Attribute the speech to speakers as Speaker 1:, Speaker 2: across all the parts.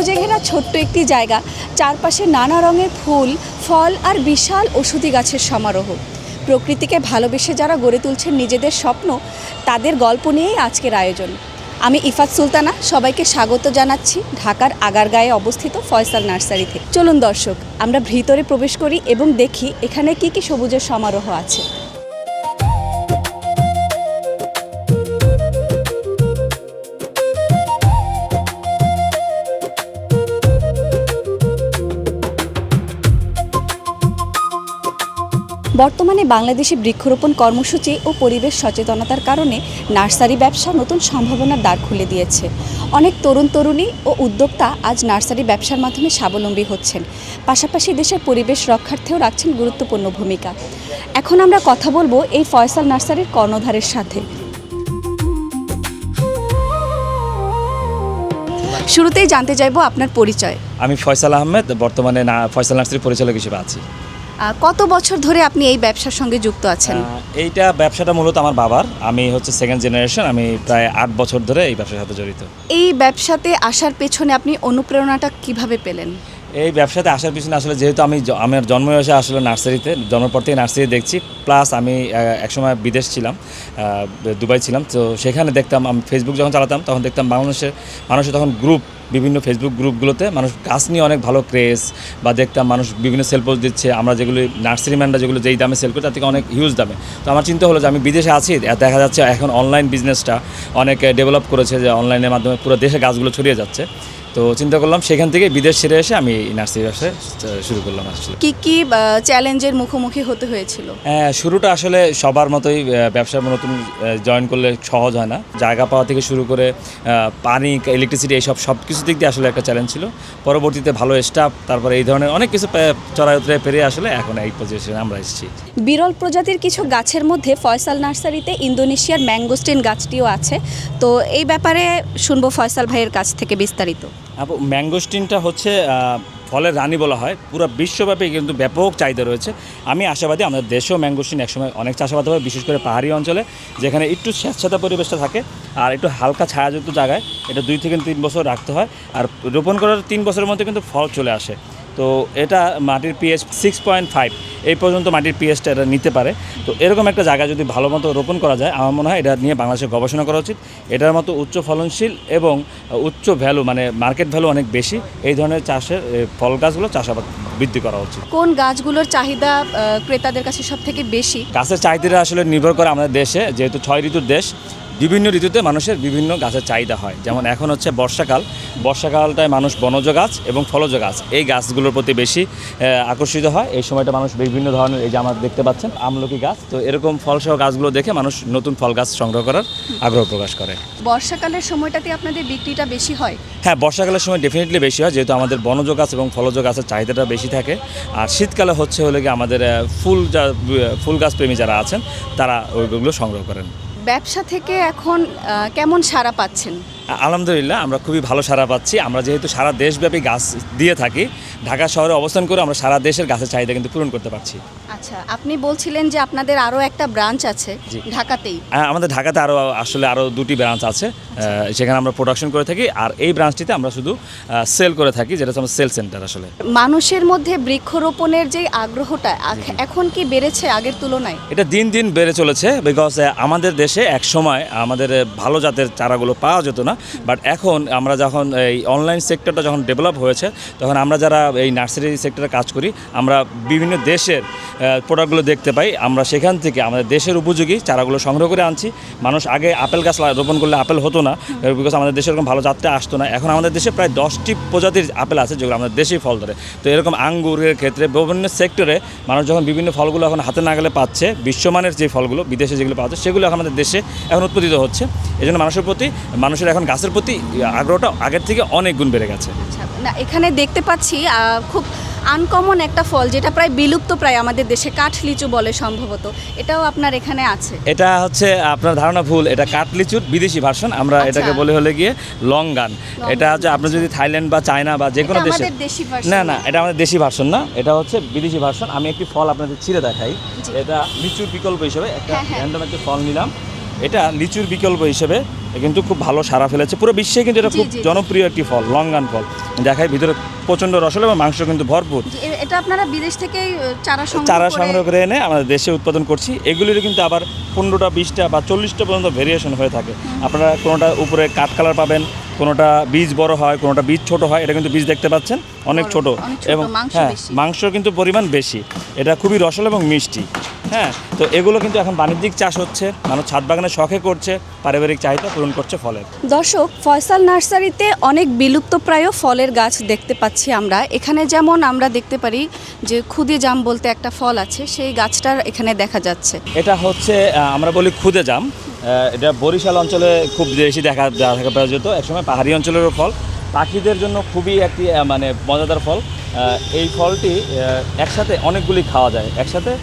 Speaker 1: সবুজে ঘেরা ছোট্ট একটি জায়গা, চারপাশে নানা রঙের ফুল, ফল আর বিশাল ওষুধি গাছের সমারোহ। প্রকৃতিকে ভালোবেসে যারা গড়ে তুলছেন নিজেদের স্বপ্ন, তাদের গল্প নিয়েই আজকের আয়োজন। আমি ইফাত সুলতানা, সবাইকে স্বাগত জানাচ্ছি ঢাকার আগারগাঁয়ে অবস্থিত ফয়সাল নার্সারি থেকে। চলুন দর্শক, আমরা ভিতরে প্রবেশ করি এবং দেখি এখানে কি কি সবুজের সমারোহ আছে। বর্তমানে বাংলাদেশে বৃক্ষরোপণ কর্মসূচি ও পরিবেশ সচেতনতার কারণে নার্সারি ব্যবসা নতুন সম্ভাবনার দ্বার খুলে দিয়েছে। অনেক তরুণ তরুণী ও উদ্যোক্তা আজ নার্সারি ব্যবসার মাধ্যমে স্বাবলম্বী হচ্ছেন, পাশাপাশি দেশের পরিবেশ রক্ষার্থেও রাখছেন গুরুত্বপূর্ণ ভূমিকা। এখন আমরা কথা বলবো এই ফয়সাল নার্সারির কর্ণধারের সাথে। শুরুতেই জানতে চাইবো আপনার পরিচয়।
Speaker 2: আমি ফয়সাল আহমেদ, বর্তমানে ফয়সাল নার্সারির পরিচালক হিসেবে আছি।
Speaker 1: কত বছর ধরে আপনি এই ব্যবসার সঙ্গে যুক্ত আছেন?
Speaker 2: এইটা ব্যবসাটা মূলত আমার বাবার। আমি হচ্ছে সেকেন্ড জেনারেশন। আমি প্রায় 8 বছর ধরে এই ব্যবসার সাথে জড়িত।
Speaker 1: এই ব্যবসাতে আসার পেছনে আপনি অনুপ্রেরণাটা কিভাবে পেলেন?
Speaker 2: এই ব্যবসাতে আসার পিছনে আসলে যেহেতু আমার জন্ম হয়েছে আসলে নার্সারিতে, জন্মের পর থেকে নার্সারি দেখছি, প্লাস আমি একসময় বিদেশ ছিলাম, দুবাই ছিলাম। তো সেখানে দেখতাম, আমি ফেসবুক যখন চালাতাম তখন দেখতাম মানুষের তখন বিভিন্ন ফেসবুক গ্রুপগুলোতে মানুষ গাছ নিয়ে অনেক ভালো ক্রেজ, বা দেখতাম মানুষ বিভিন্ন সেল পোস্ট দিচ্ছে, আমরা যেগুলো নার্সারিম্যানরা যেগুলো যেই দামে সেল করি তার থেকে অনেক হিউজ দামে। তো আমার চিন্তা হলো যে আমি বিদেশে আছি, দেখা যাচ্ছে এখন অনলাইন বিজনেসটা অনেক ডেভেলপ করেছে, যে অনলাইনের মাধ্যমে পুরো দেশে গাছগুলো ছড়িয়ে যাচ্ছে। তো চিন্তা করলাম সেখান থেকে বিদেশ ছেড়ে এসে আমি নার্সারি ব্যবসা শুরু করলাম। আসলে
Speaker 1: কি চ্যালেঞ্জের মুখোমুখি হতে হয়েছিল?
Speaker 2: শুরুটা আসলে সবার মতোই, ব্যবসার নতুন জয়েন করলে সহজ হয় না। জায়গা পাওয়া থেকে শুরু করে পানি, ইলেকট্রিসিটি, এইসব সব কিছু দিক দিয়ে আসলে একটা চ্যালেঞ্জ ছিল। পরবর্তীতে ভালো স্টাফ, তারপরে এই ধরনের অনেক কিছু চড়াই উতরে পেরিয়ে আসলে এখন এই পজিশনে আমরা এসেছি।
Speaker 1: বিরল প্রজাতির কিছু গাছের মধ্যে ফয়সাল নার্সারিতে ইন্দোনেশিয়ার ম্যাঙ্গোস্টিন গাছটিও আছে। তো এই ব্যাপারে শুনবো ফয়সাল ভাইয়ের কাছ থেকে বিস্তারিত।
Speaker 2: ম্যাঙ্গোস্টিনটা হচ্ছে ফলের রানী বলা হয়, পুরো বিশ্বব্যাপী কিন্তু ব্যাপক চাহিদা রয়েছে। আমি আশাবাদী আমাদের দেশেও ম্যাঙ্গোস্টিন একসময় অনেক চাষাবাদ হবে, বিশেষ করে পাহাড়ি অঞ্চলে, যেখানে একটু স্যাঁতস্যাঁতে পরিবেশটা থাকে আর একটু হালকা ছায়াযুক্ত জায়গায়। এটা 2 থেকে 3 বছর রাখতে হয়, আর রোপণ করার 3 বছরের মধ্যে কিন্তু ফল চলে আসে। তো এটা মাটির পিএইচ 6.5 এই পর্যন্ত মাটির পিএইচটা এটা নিতে পারে। তো এরকম একটা জায়গা যদি ভালো মতো রোপণ করা যায়, আমার মনে হয় এটা নিয়ে বাংলাদেশে গবেষণা করা উচিত। এটার মতো উচ্চ ফলনশীল এবং উচ্চ ভ্যালু, মানে মার্কেট ভ্যালু অনেক বেশি, এই ধরনের চাষের ফল গাছগুলো চাষাবাদ বৃদ্ধি করা উচিত।
Speaker 1: কোন গাছগুলোর চাহিদা ক্রেতাদের কাছে সব থেকে বেশি?
Speaker 2: গাছের চাহিদাটা আসলে নির্ভর করে আমাদের দেশে, যেহেতু 6 ঋতুর দেশ, বিভিন্ন ঋতুতে মানুষের বিভিন্ন গাছের চাহিদা হয়। যেমন এখন হচ্ছে বর্ষাকালটায় মানুষ বনজ গাছ এবং ফলজ গাছ, এই গাছগুলোর প্রতি বেশি আকর্ষিত হয়। এই সময়টা মানুষ বিভিন্ন ধরনের, এই যে আমরা দেখতে পাচ্ছেন আমলকি গাছ, তো এরকম ফলসহ গাছগুলো দেখে মানুষ নতুন ফল গাছ সংগ্রহ করার আগ্রহ প্রকাশ করে।
Speaker 1: বর্ষাকালের সময়টাতে আপনাদের বিক্রিটা বেশি হয়?
Speaker 2: হ্যাঁ, বর্ষাকালের সময় ডেফিনেটলি বেশি হয়, যেহেতু আমাদের বনজ গাছ এবং ফলজ গাছের চাহিদাটা বেশি থাকে। আর শীতকালে হচ্ছে কি আমাদের ফুল গাছ প্রেমী যারা আছেন তারা ওইগুলো সংগ্রহ করেন।
Speaker 1: ব্যবসা থেকে এখন কেমন সাড়া পাচ্ছেন?
Speaker 2: আলহামদুলিল্লাহ, আমরা খুবই ভালো সাড়া পাচ্ছি। আমরা যেহেতু সারা দেশব্যাপী গাছ দিয়ে থাকি, ঢাকা শহরে অবস্থান করে আমরা সারা দেশের গাছের চাহিদা কিন্তু পূরণ করতে পারছি।
Speaker 1: আচ্ছা, আপনি বলছিলেন যে আপনাদের আরও একটা ব্রাঞ্চ আছে ঢাকাতেই।
Speaker 2: আমাদের ঢাকাতে আরও 2টি ব্রাঞ্চ আছে, সেখানে আমরা প্রোডাকশন করে থাকি। আর এই ব্রাঞ্চটিতে আমরা শুধু সেল করে থাকি, যেটা হচ্ছে সেল সেন্টার। আসলে
Speaker 1: মানুষের মধ্যে বৃক্ষরোপণের যে আগ্রহটা এখন কি বেড়েছে আগের তুলনায়?
Speaker 2: এটা দিন দিন বেড়ে চলেছে, বিকজ আমাদের দেশে এক সময় আমাদের ভালো জাতের চারাগুলো পাওয়া যেত না। বাট এখন আমরা যখন এই অনলাইন সেক্টরটা যখন ডেভেলপ হয়েছে, তখন আমরা যারা এই নার্সারি সেক্টরে কাজ করি, আমরা বিভিন্ন দেশের প্রোডাক্টগুলো দেখতে পাই। আমরা সেখান থেকে আমাদের দেশের উপযোগী চারাগুলো সংগ্রহ করে আনছি। মানুষ আগে আপেল গাছ রোপণ করলে আপেল হতো না, বিকজ আমাদের দেশে এরকম ভালো জাতটা আসতো না। এখন আমাদের দেশে প্রায় 10টি প্রজাতির আপেল আছে, যেগুলো আমাদের দেশেই ফল ধরে। তো এরকম আঙ্গুরের ক্ষেত্রে বিভিন্ন সেক্টরে মানুষ যখন বিভিন্ন ফলগুলো এখন হাতে নাগালে পাচ্ছে, বিশ্বমানের যে ফলগুলো বিদেশে যেগুলো পাওয়া যায়, সেগুলো এখন আমাদের দেশে এখন উৎপাদিত হচ্ছে। এই জন্য মানুষের এখন গাছের প্রতি আগ্রহটা আগের থেকে অনেক গুণ বেড়ে গেছে।
Speaker 1: না, এখানে দেখতে পাচ্ছি খুব আনকমন একটা ফল, যেটা প্রায় বিলুপ্ত প্রায় আমাদের দেশে, কাঠ লিচু বলে সম্ভবত, এটাও আপনার এখানে আছে।
Speaker 2: এটা হচ্ছে আপনার ধারণা ভুল, এটা কাঠ লিচুর বিদেশি ভার্সন, আমরা এটাকে বলে গিয়ে লঙ্গান। এটা হচ্ছে আপনি যদি থাইল্যান্ড বা চায়না বা যে কোনো দেশে, না এটা আমাদের দেশি ভার্সন না, এটা হচ্ছে বিদেশি ভার্সন। আমি একটি ফল আপনাদের ছিঁড়ে দেখাই। এটা লিচুর বিকল্প হিসেবে একটা র্যান্ডম একটা ফল নিলাম। এটা লিচুর বিকল্প হিসেবে কিন্তু খুব ভালো সাড়া ফেলেছে পুরো বিশ্বে, কিন্তু এটা
Speaker 1: জি,
Speaker 2: খুব
Speaker 1: জি, জি।
Speaker 2: জনপ্রিয় একটি ফল, লঙ্গান ফল। দেখায় ভিতরে প্রচণ্ড রসল এবং মাংস কিন্তু ভরপুর।
Speaker 1: এটা আপনারা বিদেশ থেকে চারা
Speaker 2: চারা সংগ্রহ করে এনে আমাদের দেশে উৎপাদন করছি। এগুলির কিন্তু আবার 15টা 20টা বা 40টা পর্যন্ত ভেরিয়েশন হয়ে থাকে। আপনারা কোনোটা উপরে কাঠ কালার পাবেন, কোনোটা বীজ বড় হয়, কোনোটা বীজ ছোট হয়। এটা কিন্তু বীজ দেখতে পাচ্ছেন অনেক ছোট এবং হ্যাঁ মাংস কিন্তু পরিমাণ বেশি। এটা খুবই রসল এবং মিষ্টি। হ্যাঁ, তো এগুলো কিন্তু এখন বাণিজ্যিক চাষ হচ্ছে, মানুষ ছাদ বাগানে শখে করছে, পারিবারিক চাহিদা পূরণ করছে ফলের।
Speaker 1: দর্শক, ফয়সাল নার্সারিতে অনেক বিলুপ্তপ্রায় ফলের গাছ দেখতে পাচ্ছি আমরা। এখানে যেমন আমরা দেখতে পারি যে খুদে জাম বলতে একটা ফল আছে, সেই গাছটার এখানে দেখা যাচ্ছে।
Speaker 2: এটা হচ্ছে আমরা বলি খুদে জাম। এটা বরিশাল অঞ্চলে খুব বেশি দেখা পাওয়া যেত একসময়, পাহাড়ি অঞ্চলেরও ফল। পাখিদের জন্য খুবই একটি মানে মজাদার ফল। এই ফলটি একসাথে অনেকগুলি খাওয়া যায়, একসাথে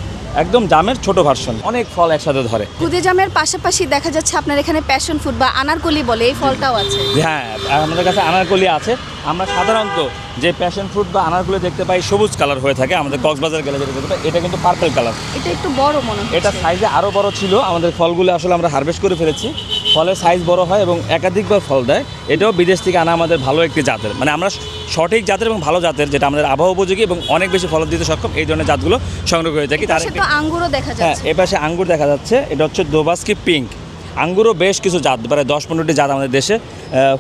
Speaker 2: একদম জামের ছোট ভার্সন, অনেক ফল একসাথে ধরে।
Speaker 1: খুদে জামের পাশাপাশি দেখা যাচ্ছে আপনার এখানে প্যাশন ফ্রুট বা আনারকলি বলে এই ফলটাও আছে।
Speaker 2: হ্যাঁ, আমাদের কাছে আনারকলি আছে। আমরা সাধারণত যে প্যাশন ফ্রুট বা আনারকলি দেখতে পাই সবুজ কালার হয়ে থাকে, আমাদের কক্সবাজার গেলে যেটা দেখতে পাই এটা কিন্তু পার্পল কালার।
Speaker 1: এটা একটু বড় মনে হয়,
Speaker 2: এটা সাইজে আরও বড় ছিল। আমাদের ফলগুলো আসলে আমরা হারভেস্ট করে ফেলেছি, ফলের সাইজ বড় হয় এবং একাধিকবার ফল দেয়। এটাও বিদেশ থেকে আনা আমাদের ভালো একটি জাতের, মানে আমরা সঠিক জাতের এবং ভালো জাতের, যেটা আমাদের আবহাওয়া উপযোগী এবং অনেক বেশি ফল দিতে সক্ষম, এই ধরনের জাতগুলো সংগ্রহ করে থাকি। তার
Speaker 1: তো আঙ্গুরও দেখা
Speaker 2: হ্যাঁ,
Speaker 1: যাচ্ছে।
Speaker 2: এপাশে আঙ্গুর দেখা যাচ্ছে। এটা হচ্ছে দোবাস্কি পিঙ্ক আঙ্গুরও বেশ কিছু জাত, প্রায় 10-15টি জাত আমাদের দেশে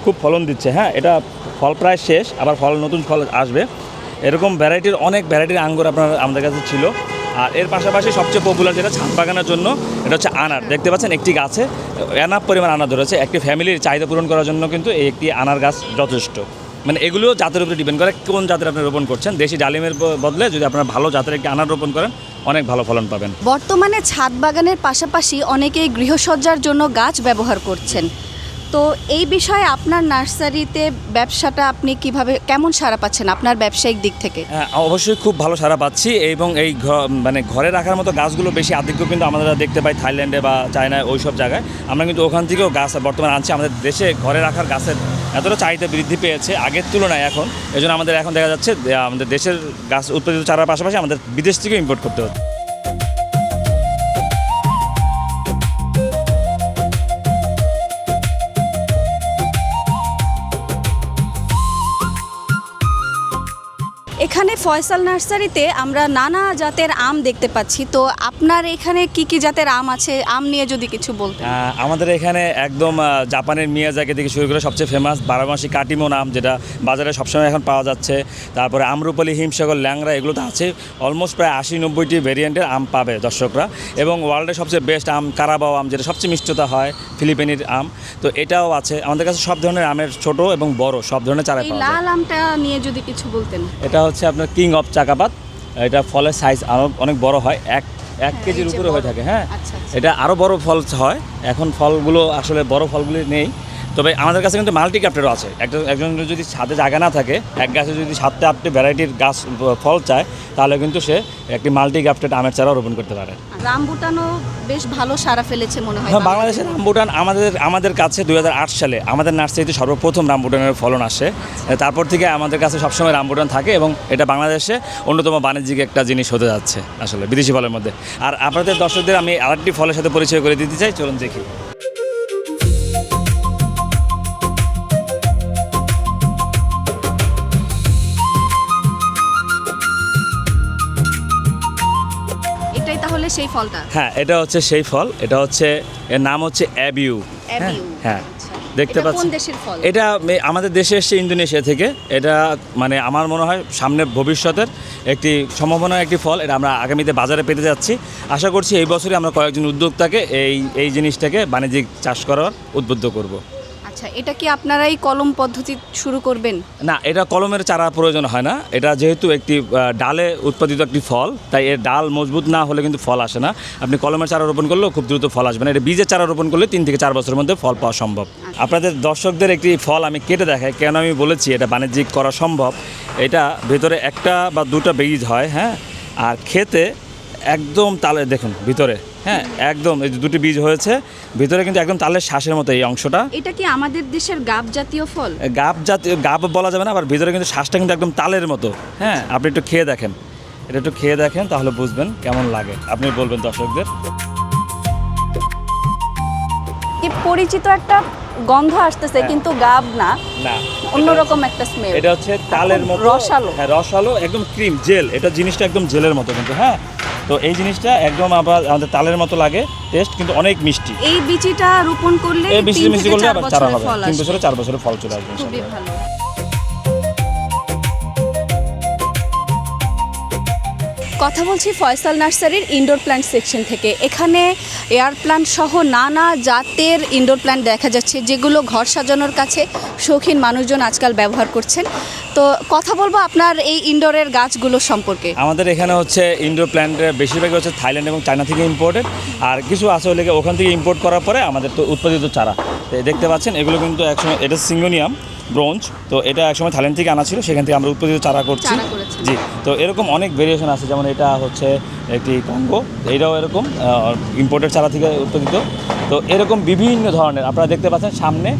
Speaker 2: খুব ফলন দিচ্ছে। হ্যাঁ, এটা ফল প্রায় শেষ, আবার নতুন ফল আসবে। এরকম ভ্যারাইটির অনেক ভ্যারাইটির আঙ্গুর আমাদের কাছে ছিল। আর এর পাশাপাশি সবচেয়ে পপুলার যেটা ছাদ বাগানের জন্য, এটা হচ্ছে আনার। দেখতে পাচ্ছেন একটি গাছে এনাফ পরিমাণ আনার ধরেছে। একটি ফ্যামিলির চাহিদা পূরণ করার জন্য কিন্তু এই একটি আনার গাছ যথেষ্ট। মানে এগুলোও জাতের উপরে ডিপেন্ড করে কোন জাতের আপনি রোপণ করছেন। দেশি ডালিমের বদলে যদি আপনারা ভালো জাতের একটি আনার রোপণ করেন, অনেক ভালো ফলন পাবেন।
Speaker 1: বর্তমানে ছাদ বাগানের পাশাপাশি অনেকেই গৃহসজ্জার জন্য গাছ ব্যবহার করছেন। তো এই বিষয়ে আপনার নার্সারিতে ব্যবসাটা আপনি কিভাবে কেমন সাড়া পাচ্ছেন আপনার ব্যবসায়িক দিক থেকে?
Speaker 2: হ্যাঁ, অবশ্যই খুব ভালো সাড়া পাচ্ছি এবং এই মানে ঘরে রাখার মতো গাছগুলো বেশি আধিক্য কিন্তু আমরা দেখতে পাই থাইল্যান্ডে বা চায়নায়, ওই সব জায়গায়। আমরা কিন্তু ওখান থেকেও গাছ বর্তমানে আনছি। আমাদের দেশে ঘরে রাখার গাছের এতটা চাহিদা বৃদ্ধি পেয়েছে আগের তুলনায় এখন, এই জন্য আমাদের এখন দেখা যাচ্ছে আমাদের দেশের গাছ উৎপাদিত চারার পাশাপাশি আমাদের বিদেশ থেকেও ইম্পোর্ট করতে হচ্ছে।
Speaker 1: এখানে ফয়সাল নার্সারিতে আমরা নানা জাতের আম দেখতে পাচ্ছি। তো আপনার এখানে কি কি জাতের আম আছে, আম নিয়ে যদি কিছু বলতেন।
Speaker 2: আমাদের এখানে একদম জাপানের মিয়াজাকি থেকে শুরু করে সবচেয়ে ফেমাস 12 মাসি কাটিমন আম, যেটা বাজারে সবসময় এখন পাওয়া যাচ্ছে। তারপরে আমরুপালি, হিমসাগর, ল্যাংড়া, এগুলো তো আছে। অলমোস্ট প্রায় 80-90টি ভেরিয়েন্টের আম পাবে দর্শকরা। এবং ওয়ার্ল্ডের সবচেয়ে বেস্ট আম কারাবাও আম, যেটা সবচেয়ে মিষ্টতা হয়, ফিলিপিনির আম, তো এটাও আছে আমাদের কাছে। সব ধরনের আমের ছোট এবং বড় সব ধরনের চারা
Speaker 1: এই
Speaker 2: পাওয়া যায়।
Speaker 1: লাল আমটা নিয়ে যদি কিছু বলতেন।
Speaker 2: এটা হচ্ছে আপনার কিং অফ চাকাপাত। এটা ফলের সাইজ আরও অনেক বড় হয়, এক কেজির উপরে হয়ে থাকে। হ্যাঁ,
Speaker 1: আচ্ছা, আচ্ছা।
Speaker 2: এটা আরও বড় ফল হয়। এখন ফলগুলো আসলে বড় ফলগুলি নেই, তবে আমাদের কাছে কিন্তু মাল্টি ক্যাপ্টেরও আছে। একজন যদি ছাদে জায়গা না থাকে, এক গাছে যদি 7-8টি ভ্যারাইটির গাছ ফল চায়, তাহলে কিন্তু সে একটি মাল্টি ক্যাপ্টেড আমের চারাও রোপণ করতে পারে।
Speaker 1: রামবুটানও বেশ ভালো সাড়া ফেলেছে মনে হয়।
Speaker 2: হ্যাঁ, বাংলাদেশের রামবুটান আমাদের কাছে 2008 সালে আমাদের নার্সারিতে সর্বপ্রথম রামবুটানের ফলন আসে। তারপর থেকে আমাদের কাছে সবসময় রামবুটান থাকে এবং এটা বাংলাদেশে অন্যতম বাণিজ্যিক একটা জিনিস হতে যাচ্ছে আসলে বিদেশি ফলের মধ্যে। আর আপনাদের দর্শকদের আমি আরেকটি ফলের সাথে পরিচয় করে দিতে চাই, চলুন দেখি।
Speaker 1: এটাই তাহলে সেই ফলটা।
Speaker 2: হ্যাঁ, এটা হচ্ছে সেই ফল। এটা হচ্ছে, এর নাম হচ্ছে অ্যাবিউ। হ্যাঁ, দেখতে
Speaker 1: এটা কোন
Speaker 2: পাচ্ছেন
Speaker 1: দেশের ফল?
Speaker 2: এটা আমাদের দেশে এসছে ইন্দোনেশিয়া থেকে। এটা মানে আমার মনে হয় সামনে ভবিষ্যতের একটি সম্ভাবনার একটি ফল। এটা আমরা আগামীতে বাজারে পেতে যাচ্ছি। আশা করছি এই বছরই আমরা কয়েকজন উদ্যোক্তাকে এই জিনিসটাকে বাণিজ্যিক চাষ করার উদ্বুদ্ধ করব।
Speaker 1: আচ্ছা, এটা কি আপনারাই কলম পদ্ধতি শুরু করবেন?
Speaker 2: না, এটা কলমের চারা প্রয়োজন হয় না। এটা যেহেতু একটি ডালে উৎপাদিত একটি ফল, তাই এর ডাল মজবুত না হলে কিন্তু ফল আসে না। আপনি কলমের চারা রোপণ করলেও খুব দ্রুত ফল আসবে না। এটা বীজের চারা রোপণ করলে 3 থেকে 4 বছরের মধ্যে ফল পাওয়া সম্ভব। আপনাদের দর্শকদের একটি ফল আমি কেটে দেখাই, কেন আমি বলেছি এটা বাণিজ্যিক করা সম্ভব। এটা ভেতরে 1টা বা 2টা বীজ হয়। হ্যাঁ, আর খেতে একদম তালে, দেখুন ভিতরে, হ্যাঁ একদম এই 2টি বীজ হয়েছে, ভিতরে কিন্তু একদম তালের শ্বাসের মতো এই অংশটা।
Speaker 1: এটা কি আমাদের দেশের গাব জাতীয় ফল?
Speaker 2: গাব বলা যাবে না, আবার ভিতরে কিন্তু শ্বাসটা কিন্তু একদম তালের মতো। হ্যাঁ, আপনি একটু খেয়ে দেখেন, এটা একটু খেয়ে দেখেন, তাহলে বুঝবেন কেমন লাগে। আপনি বলবেন দর্শকদের।
Speaker 1: পরিচিত একটা গন্ধ আসতেছে
Speaker 2: হ্যাঁ।
Speaker 1: কিন্তু গাব না,
Speaker 2: না,
Speaker 1: অন্যরকম একটা স্মেল।
Speaker 2: এটা হচ্ছে তালের মতো
Speaker 1: রসালো।
Speaker 2: হ্যাঁ, রসালো, একদম ক্রিম জেল, এটা জিনিসটা একদম জেলের মতো কিন্তু। হ্যাঁ, তো এই জিনিসটা একদম আবার আমাদের তালের মতো লাগে টেস্ট, কিন্তু অনেক মিষ্টি।
Speaker 1: এই বিচিটা রোপণ করলে
Speaker 2: এই মিষ্টি
Speaker 1: 3
Speaker 2: মিষ্টি
Speaker 1: থেকে
Speaker 2: করলে
Speaker 1: 4
Speaker 2: আবার চারা
Speaker 1: বছরের
Speaker 2: হবে,
Speaker 1: ফল
Speaker 2: 3
Speaker 1: আসবে।
Speaker 2: বছরে 4 বছরে ফল চলে আসবে
Speaker 1: খুবই
Speaker 2: ইনশাআল্লাহ।
Speaker 1: ভালো। কথা বলছি ফয়সাল নার্সারির ইনডোর প্ল্যান্ট সেকশন থেকে। এখানে এয়ার প্ল্যান্ট সহ নানা জাতের ইনডোর প্ল্যান্ট দেখা যাচ্ছে, যেগুলো ঘর সাজানোর কাছে শৌখিন মানুষজন আজকাল ব্যবহার করছেন। তো কথা বলবো আপনার এই ইনডোরের গাছগুলো সম্পর্কে।
Speaker 2: আমাদের এখানে হচ্ছে ইনডোর প্ল্যান্টের বেশিরভাগই হচ্ছে থাইল্যান্ড এবং চায়না থেকে ইম্পোর্টেড, আর কিছু আছে হলে গিয়ে ওখান থেকে ইম্পোর্ট করার পরে আমাদের তো উৎপাদিত চারা। তো দেখতে পাচ্ছেন এগুলো কিন্তু একসময়, এটা সিঙ্গোনিয়াম ব্রোঞ্জ, তো এটা একসময় থাইল্যান্ড থেকে আনা ছিল, সেখান থেকে আমরা উৎপাদিত চারা করছি।
Speaker 1: চারা করেছেন।
Speaker 2: জি, তো এরকম অনেক ভেরিয়েশন আছে, যেমন এটা হচ্ছে একটি কঙ্গো, এইটাও এরকম ইম্পোর্টেড চারা থেকে উৎপাদিত। তো এরকম বিভিন্ন ধরনের আপনারা দেখতে পাচ্ছেন সামনে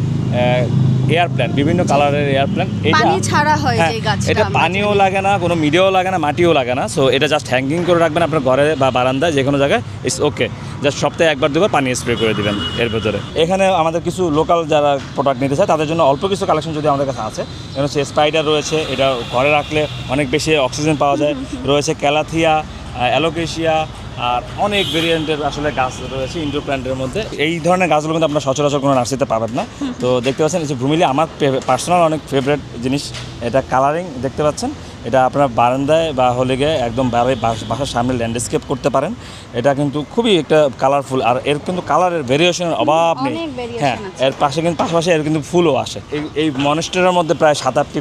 Speaker 2: এয়ার প্ল্যান্ট, বিভিন্ন কালারের এয়ার প্ল্যান্ট।
Speaker 1: পানি ছাড়া হয়
Speaker 2: হ্যাঁ,
Speaker 1: যে গাছটা,
Speaker 2: এটা
Speaker 1: আমরা
Speaker 2: পানিও
Speaker 1: জানি।
Speaker 2: লাগে না, কোনো মিডিয়াও লাগে না, মাটিও লাগে না। সো এটা জাস্ট হ্যাঙ্গিং করে রাখবেন আপনার ঘরে বা বারান্দায়, যে কোনো জায়গায়, ইটস ওকে। জাস্ট সপ্তাহে একবার দুবার পানি স্প্রে করে দিবেন এর ভেতরে। এখানে আমাদের কিছু লোকাল যারা প্রোডাক্ট নিতে চায় তাদের জন্য অল্প কিছু কালেকশন যদি আমাদের কাছে আছে, এখানে হচ্ছে স্পাইডার রয়েছে, এটা ঘরে রাখলে অনেক বেশি অক্সিজেন পাওয়া যায়। রয়েছে ক্যালাথিয়া, অ্যালোকেশিয়া, আর অনেক ভেরিয়েন্টের আসলে গাছ রয়েছে ইনডোর প্ল্যান্টের মধ্যে। এই ধরনের গাছগুলো কিন্তু আপনার সচরাচর কোনো নার্সারিতে পাবেন না। তো দেখতে পাচ্ছেন, এই যে ভ্রুমিলি আমার পার্সোনাল অনেক ফেভারিট জিনিস। এটা কালারিং দেখতে পাচ্ছেন, এটা আপনার বারান্দায় বা হলে গিয়ে একদম বাসার সামনে ল্যান্ডস্কেপ করতে পারেন। এটা কিন্তু খুবই একটা কালারফুল, আর এর কিন্তু কালারের ভেরিয়েশনের অভাব নেই।
Speaker 1: অনেক variation
Speaker 2: হ্যাঁ,
Speaker 1: আছে।
Speaker 2: এর পাশে কিন্তু পাশাপাশি এর কিন্তু ফুলও আসে। এই মনস্টেরার মধ্যে প্রায় 7-8টি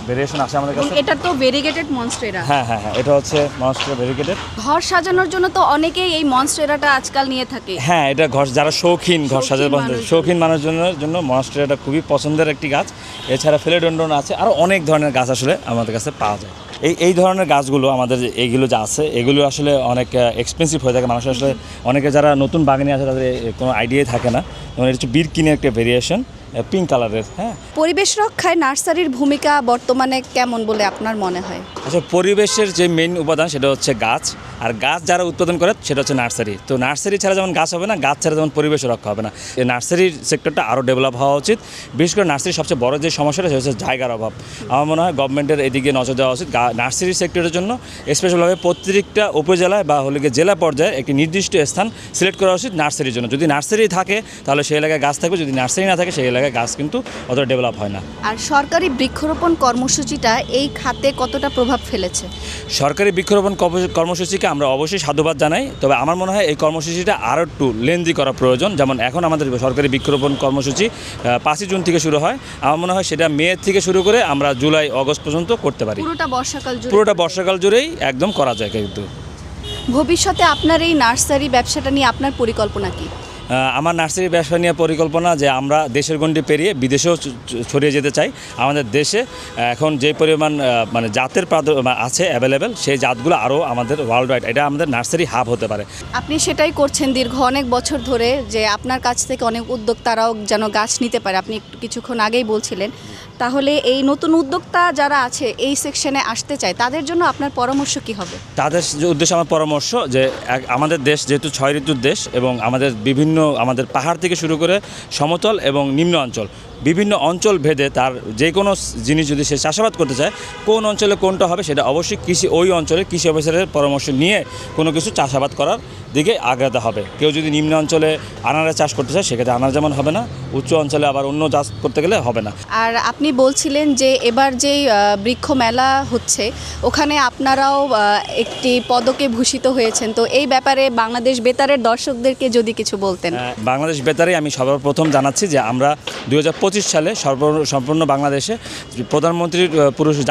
Speaker 2: ভেরিয়েশন আসে আমাদের কাছে।
Speaker 1: এটা তো ভেরিগেটেড মনস্টেরা।
Speaker 2: হ্যাঁ হ্যাঁ হ্যাঁ, এটা হচ্ছে মনস্টেরা ভেরিগেটেড।
Speaker 1: ঘর সাজানোর জন্য তো অনেকেই এই মনস্টেরাটা আজকাল নিয়ে থাকে।
Speaker 2: হ্যাঁ, এটা যারা শৌখিন ঘর সাজার
Speaker 1: মানুষজন।
Speaker 2: শৌখিন মানুষজনের জন্য মনস্টেরাটা খুবই পছন্দের একটি গাছ। এছাড়া ফিলোডেন্ড্রন আছে, আরও অনেক ধরনের গাছ আসলে আমাদের কাছে পাওয়া যায়। এই ধরনের গাছগুলো আমাদের এইগুলো যা আছে, এগুলো আসলে অনেক এক্সপেন্সিভ হয়ে থাকে। মানুষ আসলে অনেকে যারা নতুন বাগানে আছে তাদের কোনো আইডিয়াই থাকে না। যেমন এটা হচ্ছে বিরকিনের একটা ভেরিয়েশন, পিঙ্ক কালারের। হ্যাঁ,
Speaker 1: পরিবেশ রক্ষায় নার্সারির ভূমিকা বর্তমানে কেমন বলে আপনার মনে হয়?
Speaker 2: আচ্ছা, পরিবেশের যে মেইন উপাদান সেটা হচ্ছে গাছ, আর গাছ যারা উৎপাদন করে সেটা হচ্ছে নার্সারি। তো নার্সারি ছাড়া যেমন গাছ হবে না, গাছ ছাড়া যেমন পরিবেশ রক্ষা হবে না। এই নার্সারির সেক্টরটা আরও ডেভেলপ হওয়া উচিত। বিশেষ করে নার্সারির সবচেয়ে বড় যে সমস্যাটা সেটা হচ্ছে জায়গার অভাব। আমার মনে হয় গভর্নমেন্টের এদিকে নজর দেওয়া উচিত। নার্সারি সেক্টরের জন্য স্পেশালভাবে প্রত্যেকটা উপজেলায় বা হলে গিয়ে জেলা পর্যায়ে একটি নির্দিষ্ট স্থান সিলেক্ট করা উচিত নার্সারির জন্য। যদি নার্সারি থাকে তাহলে সেই এলাকায় গাছ থাকবে, যদি নার্সারি না থাকে সেই এলাকায় গাছ কিন্তু অতটা ডেভেলপ হয় না।
Speaker 1: আর সরকারি বৃক্ষরোপণ কর্মসূচিটা এই খাতে কতটা প্রভাব ফেলেছে?
Speaker 2: সরকারি বৃক্ষরোপণ কর্মসূচিকে আমরা অবশ্যই সাধুবাদ জানাই, তবে আমার মনে হয় এই কর্মসূচিটা আরও একটু লেন্দি করা প্রয়োজন। যেমন এখন আমাদের সরকারি বৃক্ষরোপণ কর্মসূচি 5 জুন থেকে শুরু হয়, আমার মনে হয় সেটা মে থেকে শুরু করে আমরা জুলাই আগস্ট পর্যন্ত করতে পারি। পুরোটা বর্ষাকাল জুড়েই একদম করা যায়। কিন্তু
Speaker 1: ভবিষ্যতে আপনার এই নার্সারি ব্যবসাটা নিয়ে আপনার পরিকল্পনা কি?
Speaker 2: আমার নার্সারি ব্যবসা নিয়ে পরিকল্পনা যে আমরা দেশের গণ্ডি পেরিয়ে বিদেশেও ছড়িয়ে যেতে চাই। আমাদের দেশে এখন যে পরিমাণ মানে জাতের আছে অ্যাভেলেবেল, সেই জাতগুলো আরও আমাদের ওয়ার্ল্ড ওয়াইড, এটা আমাদের নার্সারি হাব হতে পারে।
Speaker 1: আপনি সেটাই করছেন দীর্ঘ অনেক বছর ধরে, যে আপনার কাছ থেকে অনেক উদ্যোক্তারাও যেন গাছ নিতে পারে। আপনি কিছুক্ষণ আগেই বলছিলেন। তাহলে এই নতুন উদ্যোক্তা যারা আছে এই সেকশনে আসতে চায়, তাদের জন্য আপনার পরামর্শ কি হবে?
Speaker 2: তাদের উদ্দেশ্যে আমার পরামর্শ যে আমাদের দেশ যেহেতু 6 ঋতুর দেশ, এবং আমাদের পাহাড় থেকে শুরু করে সমতল এবং নিম্ন অঞ্চল, বিভিন্ন অঞ্চল ভেদে তার যে কোনো জিনিস যদি সে চাষাবাদ করতে চায়, কোন অঞ্চলে কোনটা হবে সেটা অবশ্যই ওই অঞ্চলের কৃষি অফিসারের পরামর্শ নিয়ে কোনো কিছু চাষাবাদ করার দিকে আগ্রাতে হবে। কেউ যদি নিম্ন অঞ্চলে আনারের চাষ করতে চায় সেক্ষেত্রে আনার যেমন হবে না, উচ্চ অঞ্চলে আবার অন্য চাষ করতে গেলে হবে না।
Speaker 1: আর আপনি বলছিলেন যে এবার যেই বৃক্ষ মেলা হচ্ছে ওখানে আপনারাও একটি পদকে ভূষিত হয়েছেন, তো এই ব্যাপারে বাংলাদেশ বেতারের দর্শকদেরকে যদি কিছু বলতেন।
Speaker 2: বাংলাদেশ বেতারে আমি সর্বপ্রথম জানাচ্ছি যে আমরা 2025 সালে সম্পূর্ণ বাংলাদেশে প্রধানমন্ত্রীর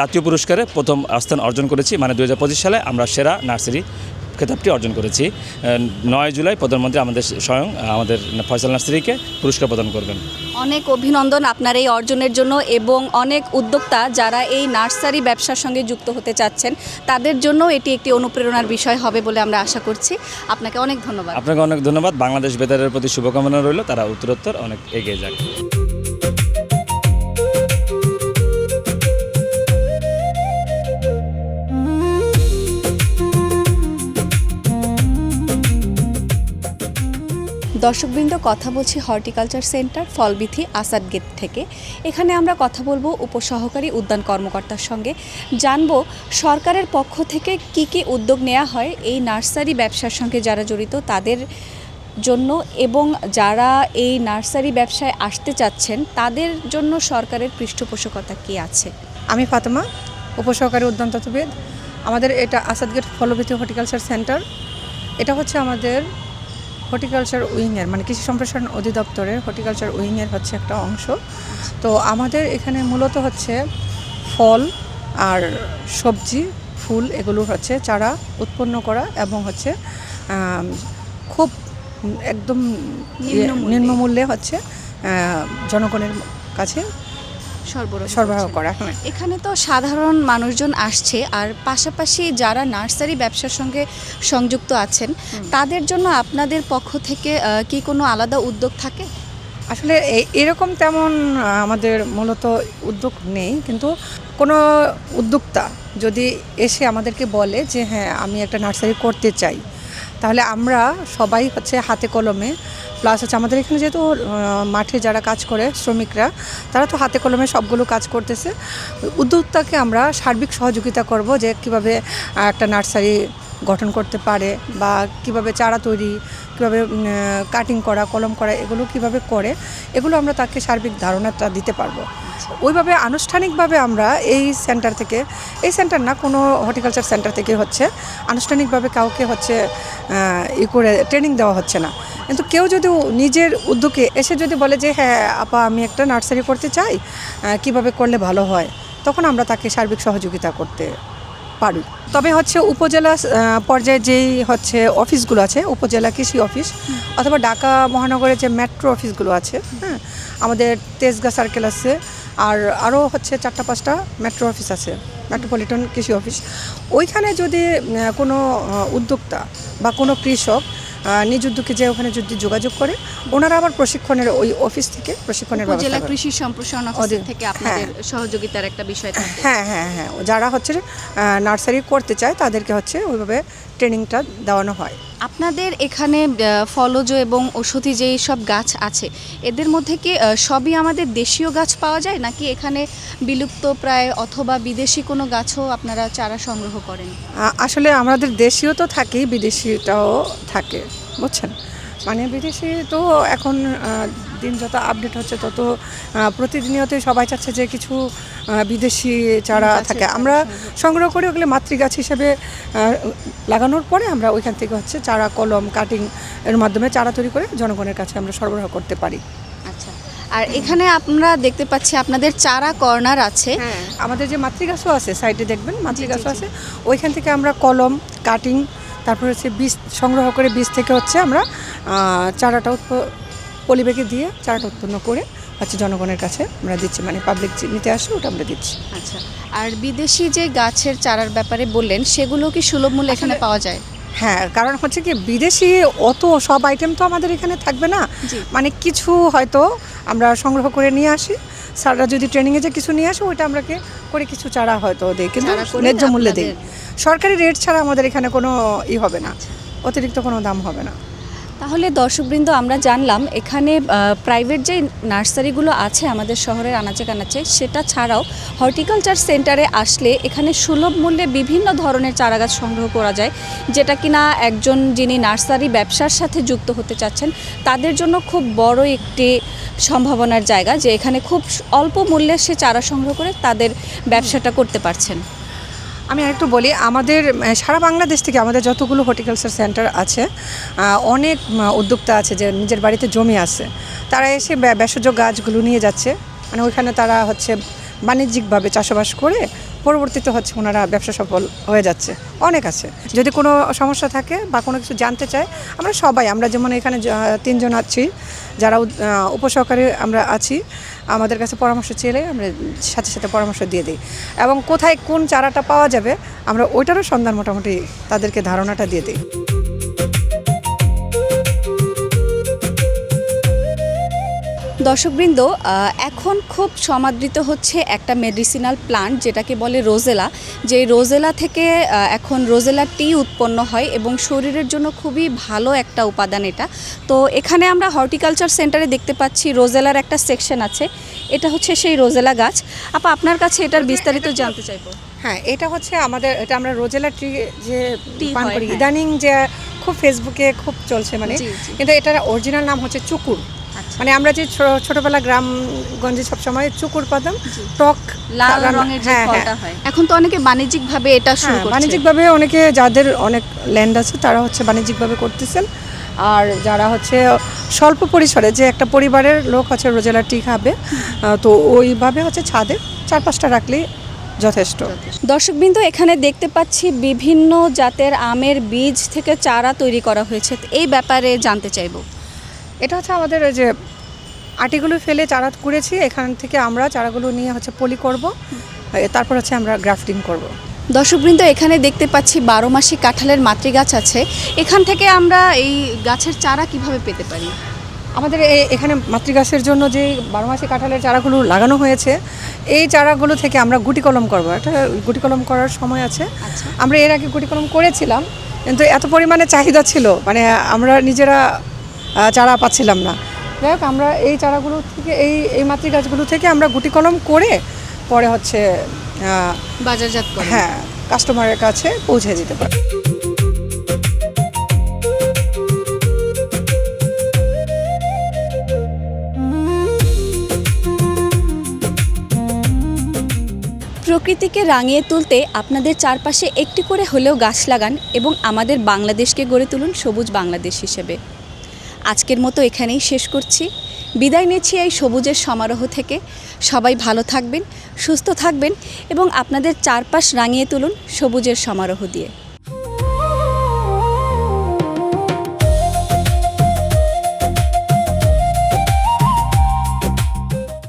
Speaker 2: জাতীয় পুরস্কারে প্রথম স্থান অর্জন করেছি। মানে 2025 সালে আমরা সেরা নার্সারি খেতাবটি অর্জন করেছি। 9 জুলাই প্রধানমন্ত্রী স্বয়ং আমাদের ফয়সাল নার্সারিকে পুরস্কার প্রদান করবেন।
Speaker 1: অনেক অভিনন্দন আপনার এই অর্জনের জন্য, এবং অনেক উদ্যোক্তা যারা এই নার্সারি ব্যবসার সঙ্গে যুক্ত হতে চাচ্ছেন তাদের জন্য এটি একটি অনুপ্রেরণার বিষয় হবে বলে আমরা আশা করছি। আপনাকে অনেক ধন্যবাদ।
Speaker 2: আপনাকে অনেক ধন্যবাদ। বাংলাদেশ বেতারের প্রতি শুভকামনা রইল, তারা উত্তরোত্তর অনেক এগিয়ে যাক।
Speaker 1: দর্শকবৃন্দ, কথা বলছি হর্টিকালচার সেন্টার ফলবিথি আসাদ গেট থেকে। এখানে আমরা কথা বলবো উপসহকারী উদ্যান কর্মকর্তার সঙ্গে, জানবো সরকারের পক্ষ থেকে কি কি উদ্যোগ নেওয়া হয় এই নার্সারি ব্যবসার সঙ্গে যারা জড়িত তাদের জন্য, এবং যারা এই নার্সারি ব্যবসায় আসতে চাচ্ছেন তাদের জন্য সরকারের পৃষ্ঠপোষকতা কী আছে।
Speaker 3: আমি ফাতেমা, উপসহকারী উদ্যান তত্ত্ববিদ। আমাদের এটা আসাদ গেট ফলবিথি হর্টিকালচার সেন্টার। এটা হচ্ছে আমাদের হর্টিকালচার উইংয়ের, মানে কৃষি সম্প্রসারণ অধিদপ্তরের হর্টিকালচার উইংয়ের হচ্ছে একটা অংশ। তো আমাদের এখানে মূলত হচ্ছে ফল আর সবজি, ফুল এগুলো হচ্ছে চারা উৎপন্ন করা এবং হচ্ছে খুব একদম নিম্নমূল্যে হচ্ছে জনগণের কাছে সরবরাহ করা। হ্যাঁ,
Speaker 1: এখানে তো সাধারণ মানুষজন আসছে, আর পাশাপাশি যারা নার্সারি ব্যবসার সঙ্গে সংযুক্ত আছেন তাদের জন্য আপনাদের পক্ষ থেকে কি কোনো আলাদা উদ্যোগ থাকে?
Speaker 3: আসলে এরকম তেমন আমাদের মূলত উদ্যোগ নেই, কিন্তু কোনো উদ্যোক্তা যদি এসে আমাদেরকে বলে যে হ্যাঁ আমি একটা নার্সারি করতে চাই, তাহলে আমরা সবাই হচ্ছে হাতে কলমে, প্লাস হচ্ছে আমাদের এখানে যেহেতু মাঠে যারা কাজ করে শ্রমিকরা, তারা তো হাতে কলমে সবগুলো কাজ করতেছে। উদ্যোক্তাকে আমরা সার্বিক সহযোগিতা করব যে কিভাবে একটা নার্সারি গঠন করতে পারে, বা কিভাবে চারা তৈরি, কিভাবে কাটিং করা, কলম করা, এগুলো কিভাবে করে, এগুলো আমরা তাকে সার্বিক ধারণাটা দিতে পারবো। ওইভাবে আনুষ্ঠানিকভাবে আমরা এই সেন্টার থেকে, এই সেন্টার না, কোনো হর্টিকালচার সেন্টার থেকে হচ্ছে আনুষ্ঠানিকভাবে কাউকে হচ্ছে করে ট্রেনিং দেওয়া হচ্ছে না। কিন্তু কেউ যদি নিজের উদ্যোগে এসে যদি বলে যে হ্যাঁ আপা আমি একটা নার্সারি করতে চাই, কিভাবে করলে ভালো হয়, তখন আমরা তাকে সার্বিক সহযোগিতা করতে পারি। তবে হচ্ছে উপজেলা পর্যায়ে যেই হচ্ছে অফিসগুলো আছে, উপজেলা কৃষি অফিস অথবা ঢাকা মহানগরের যে মেট্রো অফিসগুলো আছে, হ্যাঁ, আমাদের তেজগাঁ সার্কেল আছে, আর আরও হচ্ছে 4-5টা মেট্রো অফিস আছে, মেট্রোপলিটন কৃষি অফিস। ওইখানে যদি কোনো উদ্যোক্তা বা কোনো কৃষক নিজ উদ্যোগে যে ওখানে যদি যোগাযোগ করে, ওনারা আবার প্রশিক্ষণের ওই অফিস থেকে প্রশিক্ষণের ব্যবস্থা
Speaker 1: জেলা
Speaker 3: করে।
Speaker 1: কৃষি সম্প্রসারণ অফিস থেকে আপনাদের সহযোগিতার একটা বিষয় থাকে।
Speaker 3: হ্যাঁ হ্যাঁ হ্যাঁ, যারা হচ্ছে নার্সারি করতে চায় তাদেরকে হচ্ছে ওইভাবে ট্রেনিংটা দেওয়ানো হয়।
Speaker 1: আপনাদের এখানে ফলজ এবং ঔষধি যেই সব গাছ আছে, এদের মধ্যে কি সবই আমাদের দেশীয় গাছ পাওয়া যায়, নাকি এখানে বিলুপ্ত প্রায় অথবা বিদেশি কোনো গাছও আপনারা চারা সংগ্রহ করেন?
Speaker 3: আসলে আমাদের দেশীয় তো থাকেই, বিদেশিটাও থাকে, বুঝছেন। মানে বিদেশি তো এখন দিন যত আপডেট হচ্ছে তত প্রতিনিয়তই সবাই চাচ্ছে যে কিছু বিদেশি চারা থাকে, আমরা সংগ্রহ করে ওগুলো মাতৃগাছ হিসেবে লাগানোর পরে আমরা ওইখান থেকে হচ্ছে চারা, কলম, কাটিং এর মাধ্যমে চারা তৈরি করে জনগণের কাছে আমরা সরবরাহ করতে পারি।
Speaker 1: আচ্ছা, আর এখানে আমরা দেখতে পাচ্ছি আপনাদের চারা কর্নার আছে।
Speaker 3: হ্যাঁ, আমাদের যে মাতৃগাছও আছে, সাইডে দেখবেন মাতৃগাছও আছে, ওইখান থেকে আমরা কলম, কাটিং, তারপর হচ্ছে বীজ সংগ্রহ করে বীজ থেকে হচ্ছে আমরা চারাটা পলিব্যাগে দিয়ে চারাটা উৎপন্ন করে হচ্ছে জনগণের কাছে আমরা দিচ্ছি, মানে পাবলিক নিতে আসে ওটা আমরা দিচ্ছি।
Speaker 1: আচ্ছা, আর বিদেশি যে গাছের চারার ব্যাপারে বললেন, সেগুলো কি সুলভ মূল্যে এখানে পাওয়া যায়?
Speaker 3: হ্যাঁ, কারণ হচ্ছে কি বিদেশি অত সব আইটেম তো আমাদের এখানে থাকবে না, মানে কিছু হয়তো আমরা সংগ্রহ করে নিয়ে আসি, স্যাররা যদি ট্রেনিংয়ে যে কিছু নিয়ে আসে ওইটা আমরা করে কিছু চারা হয়তো দেই, কিন্তু ন্যায্য মূল্যে দেই। সরকারি রেট ছাড়া আমাদের এখানে কোনো হবে না, অতিরিক্ত কোনো দাম হবে না।
Speaker 1: তাহলে দর্শকবৃন্দ, আমরা জানলাম এখানে প্রাইভেট যে নার্সারিগুলো আছে আমাদের শহরের আনাচে কানাচে, সেটা ছাড়াও হর্টিকালচার সেন্টারে আসলে এখানে সুলভ মূল্যে বিভিন্ন ধরনের চারাগাছ সংগ্রহ করা যায়, যেটা কিনা একজন যিনি নার্সারি ব্যবসার সাথে যুক্ত হতে চাচ্ছেন তাদের জন্য খুব বড় একটি সম্ভাবনার জায়গা, যে এখানে খুব অল্প মূল্যে সে চারা সংগ্রহ করে তাদের ব্যবসাটা করতে পারছেন।
Speaker 3: আমি আরেকটু বলি, আমাদের সারা বাংলাদেশ থেকে আমাদের যতগুলো হর্টিকালচার সেন্টার আছে, অনেক উদ্যোক্তা আছে যে নিজের বাড়িতে জমি আছে, তারা এসে ভেষজ গাছগুলো নিয়ে যাচ্ছে, মানে ওইখানে তারা হচ্ছে বাণিজ্যিকভাবে চাষবাস করে পরবর্তীতে হচ্ছে ওনারা ব্যবসা সফল হয়ে যাচ্ছে, অনেক আছে। যদি কোনো সমস্যা থাকে বা কোনো কিছু জানতে চায়, আমরা যেমন এখানে 3 জন আছি যারা উপসহকারী আমরা আছি, আমাদের কাছে পরামর্শ চেলে আমরা সাথে সাথে পরামর্শ দিয়ে দিই, এবং কোথায় কোন চারাটা পাওয়া যাবে আমরা ওইটারও সন্ধান মোটামুটি তাদেরকে ধারণাটা দিয়ে দিই।
Speaker 1: দর্শকবৃন্দ, এখন খুব সমাদৃত হচ্ছে একটা মেডিসিনাল প্লান্ট যেটাকে বলে রোজেলা। যে রোজেলা থেকে এখন রোজেলা টি উৎপন্ন হয় এবং শরীরের জন্য খুবই ভালো একটা উপাদান এটা। তো এখানে আমরা হর্টিকালচার সেন্টারে দেখতে পাচ্ছি রোজেলার একটা সেকশন আছে। এটা হচ্ছে সেই রোজেলা গাছ। আপা, আপনার কাছে এটার বিস্তারিত জানতে চাইবো।
Speaker 3: হ্যাঁ, এটা হচ্ছে এটা আমরা রোজেলা ট্রি যে
Speaker 1: Tea
Speaker 3: পান
Speaker 1: হয়,
Speaker 3: করি
Speaker 1: হ্যাঁ।
Speaker 3: ইদানিং যে খুব ফেসবুকে খুব চলছে মানে,
Speaker 1: জি, জি।
Speaker 3: কিন্তু এটার অরিজিনাল নাম হচ্ছে চুকুর।
Speaker 1: আচ্ছা।
Speaker 3: মানে আমরা যে ছোটবেলা গ্রামগঞ্জে সবসময় চুকুর পাতাম,
Speaker 1: জি।
Speaker 3: টক
Speaker 1: লাল
Speaker 3: রান্না-
Speaker 1: রঙের যে
Speaker 3: হ্যাঁ,
Speaker 1: ফলটা
Speaker 3: হ্যাঁ।
Speaker 1: হয়, এখন তো অনেকে বাণিজ্যিকভাবে এটা শুরু
Speaker 3: হ্যাঁ,
Speaker 1: করছে।
Speaker 3: বাণিজ্যিকভাবে অনেকে যাদের অনেক ল্যান্ড আছে তারা হচ্ছে বাণিজ্যিকভাবে করতেছেন। আর যারা হচ্ছে স্বল্প পরিসরে যে একটা পরিবারের লোক হচ্ছে রোজেলা টি খাবে, তো ওইভাবে হচ্ছে ছাদে 4-5টা রাখলেই যথেষ্ট।
Speaker 1: দর্শকবৃন্দ, এখানে দেখতে পাচ্ছি বিভিন্ন জাতের আমের বীজ থেকে চারা তৈরি করা হয়েছে। তো এই ব্যাপারে জানতে চাইবো।
Speaker 3: এটা হচ্ছে আমাদের ওই যে আটিগুলো ফেলে চারা করেছি, এখান থেকে আমরা চারাগুলো নিয়ে হচ্ছে পলি করব, তারপর হচ্ছে আমরা গ্রাফটিং করব।
Speaker 1: দর্শকবৃন্দ, এখানে দেখতে পাচ্ছি 12 মাসি কাঁঠালের মাতৃগাছ আছে। এখান থেকে আমরা এই গাছের চারা কিভাবে পেতে পারি?
Speaker 3: আমাদের এখানে মাতৃগাছের জন্য যে 12 মাসি কাঁঠালের চারাগুলো লাগানো হয়েছে, এই চারাগুলো থেকে আমরা গুটি কলম করব। এটা গুটি কলম করার সময় আছে।
Speaker 1: আচ্ছা।
Speaker 3: আমরা এর আগে গুটি কলম করেছিলাম, কিন্তু এত পরিমাণে চাহিদা ছিল মানে আমরা নিজেরা চারা পাচ্ছিলাম না। যাই হোক, আমরা এই চারাগুলো থেকে এই মাতৃগাছগুলো থেকে আমরা গুটি কলম করে পরে হচ্ছে
Speaker 1: বাজারজাত করা।
Speaker 3: হ্যাঁ, কাস্টমারের কাছে পৌঁছে দিতে পারি।
Speaker 1: প্রকৃতিকে রাঙিয়ে তুলতে আপনাদের চারপাশে একটি করে হলেও গাছ লাগান এবং আমাদের বাংলাদেশকে গড়ে তুলুন সবুজ বাংলাদেশ হিসেবে। আজকের মতো এখানেই শেষ করছি। বিদায় নিচ্ছি এই সবুজের সমারোহ থেকে। সবাই ভালো থাকবেন, সুস্থ থাকবেন এবং আপনাদের চারপাশ রাঙিয়ে তুলুন সবুজের সমারোহ দিয়ে।